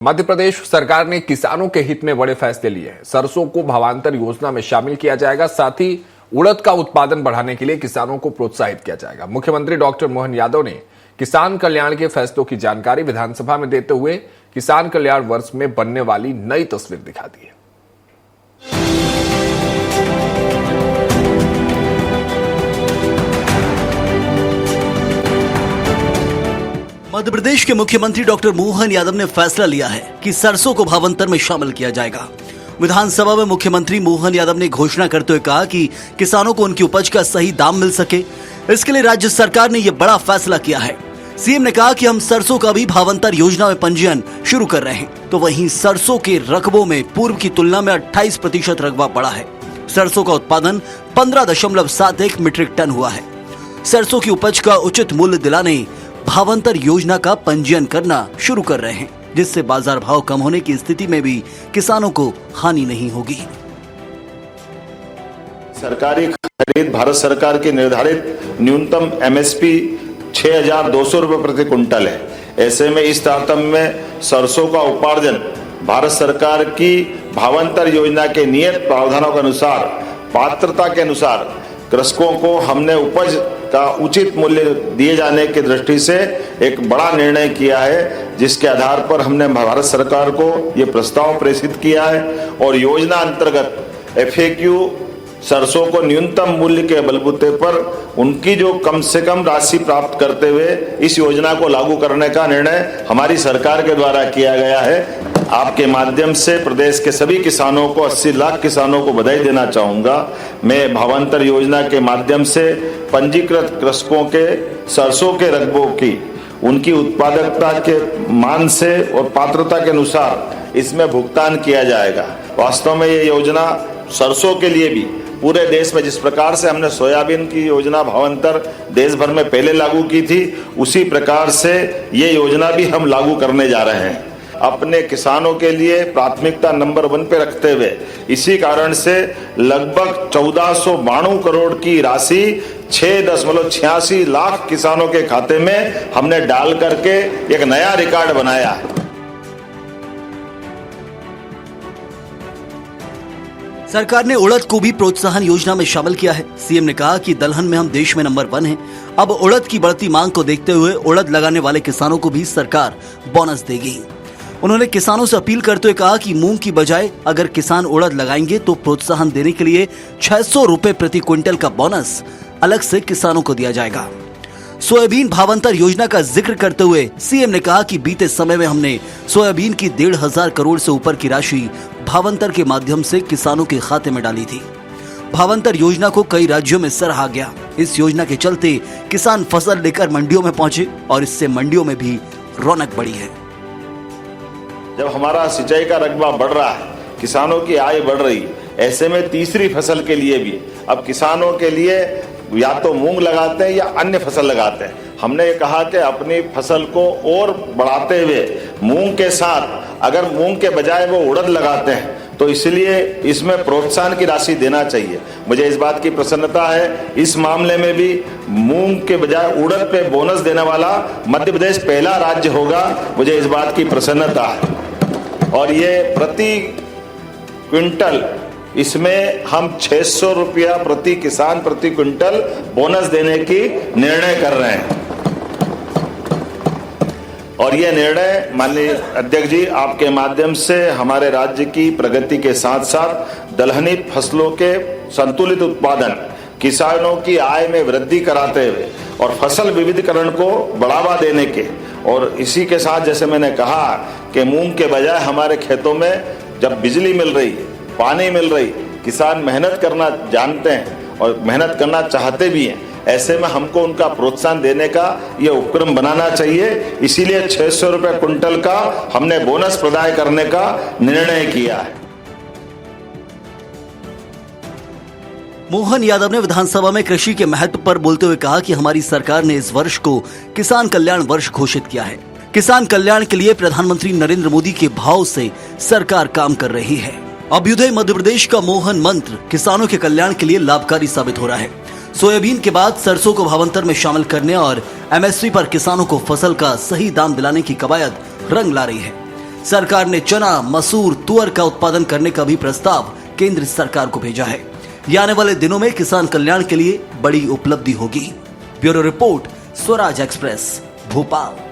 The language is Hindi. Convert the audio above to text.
मध्य प्रदेश सरकार ने किसानों के हित में बड़े फैसले लिए हैं। सरसों को भावांतर योजना में शामिल किया जाएगा। साथ ही उड़द का उत्पादन बढ़ाने के लिए किसानों को प्रोत्साहित किया जाएगा। मुख्यमंत्री डॉक्टर मोहन यादव ने किसान कल्याण के फैसलों की जानकारी विधानसभा में देते हुए किसान कल्याण वर्ष में बनने वाली नई तस्वीर दिखा दी है। मध्य प्रदेश के मुख्यमंत्री डॉक्टर मोहन यादव ने फैसला लिया है कि सरसों को भावांतर में शामिल किया जाएगा। विधानसभा में मुख्यमंत्री मोहन यादव ने घोषणा करते हुए कहा कि किसानों को उनकी उपज का सही दाम मिल सके, इसके लिए राज्य सरकार ने यह बड़ा फैसला किया है। सीएम ने कहा कि हम सरसों का भी भावांतर योजना में पंजीयन शुरू कर रहे हैं, तो वहीं सरसों के रकबों में पूर्व की तुलना में 28% रकबा बढ़ा है। सरसों का उत्पादन 15.71 मीट्रिक टन हुआ है। सरसों की उपज का उचित मूल्य दिलाने भावांतर योजना का पंजीयन करना शुरू कर रहे हैं, जिससे बाजार भाव कम होने की स्थिति में भी किसानों को हानि नहीं होगी। सरकारी खरीद भारत सरकार की निर्धारित न्यूनतम एमएसपी 6,200 रुपए प्रति कुंटल है। ऐसे में इस तारतम्य में सरसों का उपार्जन भारत सरकार की भावांतर योजना के नियत प्रावधानों के अनुसार पात्रता के अनुसार कृषकों को हमने उपज का उचित मूल्य दिए जाने की दृष्टि से एक बड़ा निर्णय किया है, जिसके आधार पर हमने भारत सरकार को ये प्रस्ताव प्रेषित किया है और योजना अंतर्गत एफएक्यू सरसों को न्यूनतम मूल्य के बलबूते पर उनकी जो कम से कम राशि प्राप्त करते हुए इस योजना को लागू करने का निर्णय हमारी सरकार के द्वारा किया गया है। आपके माध्यम से प्रदेश के सभी किसानों को 80 लाख किसानों को बधाई देना चाहूंगा। मैं भावांतर योजना के माध्यम से पंजीकृत कृषकों के सरसों के रकबों की उनकी उत्पादकता के मान से और पात्रता के अनुसार इसमें भुगतान किया जाएगा। वास्तव में ये योजना सरसों के लिए भी पूरे देश में जिस प्रकार से हमने सोयाबीन की योजना भावांतर देश भर में पहले लागू की थी, उसी प्रकार से ये योजना भी हम लागू करने जा रहे हैं। अपने किसानों के लिए प्राथमिकता नंबर 1 पे रखते हुए इसी कारण से लगभग 1492 करोड़ की राशि 6.86 लाख किसानों के खाते में हमने डाल करके एक नया रिकॉर्ड बनाया। सरकार ने उड़द को भी प्रोत्साहन योजना में शामिल किया है। सीएम ने कहा कि दलहन में हम देश में नंबर 1 हैं। अब उड़द की बढ़ती मांग को देखते हुए उड़द लगाने वाले किसानों को भी सरकार बोनस देगी। उन्होंने किसानों से अपील करते हुए कहा कि मूंग की बजाय अगर किसान उड़द लगाएंगे तो प्रोत्साहन देने के लिए 600 रुपए प्रति क्विंटल का बोनस अलग से किसानों को दिया जाएगा। सोयाबीन भावांतर योजना का जिक्र करते हुए सीएम ने कहा कि बीते समय में हमने सोयाबीन की 1,500 करोड़ से ऊपर की राशि भावांतर के माध्यम से किसानों के खाते में डाली थी। भावांतर योजना को कई राज्यों में सराहा गया। इस योजना के चलते किसान फसल लेकर मंडियों में पहुंचे और इससे मंडियों में भी रौनक बढ़ी है। जब हमारा सिंचाई का रकबा बढ़ रहा है, किसानों की आय बढ़ रही, ऐसे में तीसरी फसल के लिए भी अब किसानों के लिए या तो मूंग लगाते हैं या अन्य फसल लगाते हैं। हमने ये कहा कि अपनी फसल को और बढ़ाते हुए मूंग के साथ अगर मूंग के बजाय वो उड़द लगाते हैं तो इसलिए इसमें प्रोत्साहन की राशि देना चाहिए। मुझे इस बात की प्रसन्नता है, इस मामले में भी मूंग के बजाय उड़द पे बोनस देने वाला मध्य प्रदेश पहला राज्य होगा। मुझे इस बात की प्रसन्नता है और ये प्रति क्विंटल इसमें हम 600 रुपया प्रति किसान प्रति क्विंटल बोनस देने की निर्णय कर रहे हैं। और ये निर्णय माननीय अध्यक्ष जी आपके माध्यम से हमारे राज्य की प्रगति के साथ साथ दलहनी फसलों के संतुलित उत्पादन, किसानों की आय में वृद्धि कराते हुए और फसल विविधीकरण को बढ़ावा देने के, और इसी के साथ जैसे मैंने कहा कि मूंग के बजाय हमारे खेतों में जब बिजली मिल रही, पानी मिल रही, किसान मेहनत करना जानते हैं और मेहनत करना चाहते भी हैं, ऐसे में हमको उनका प्रोत्साहन देने का ये उपक्रम बनाना चाहिए। इसीलिए 600 रुपए कुंटल का हमने बोनस प्रदान करने का निर्णय किया है। मोहन यादव ने विधानसभा में कृषि के महत्व पर बोलते हुए कहा कि हमारी सरकार ने इस वर्ष को किसान कल्याण वर्ष घोषित किया है। किसान कल्याण के लिए प्रधानमंत्री नरेंद्र मोदी के भाव से सरकार काम कर रही है। अभ्युदय मध्य प्रदेश का मोहन मंत्र किसानों के कल्याण के लिए लाभकारी साबित हो रहा है। सोयाबीन के बाद सरसों को भावांतर में शामिल करने और एमएसपी पर किसानों को फसल का सही दाम दिलाने की कवायद रंग ला रही है। सरकार ने चना, मसूर, तुअर का उत्पादन करने का भी प्रस्ताव केंद्र सरकार को भेजा है। ये आने वाले दिनों में किसान कल्याण के लिए बड़ी उपलब्धि होगी। Bureau report, Swaraj express, Bhopal.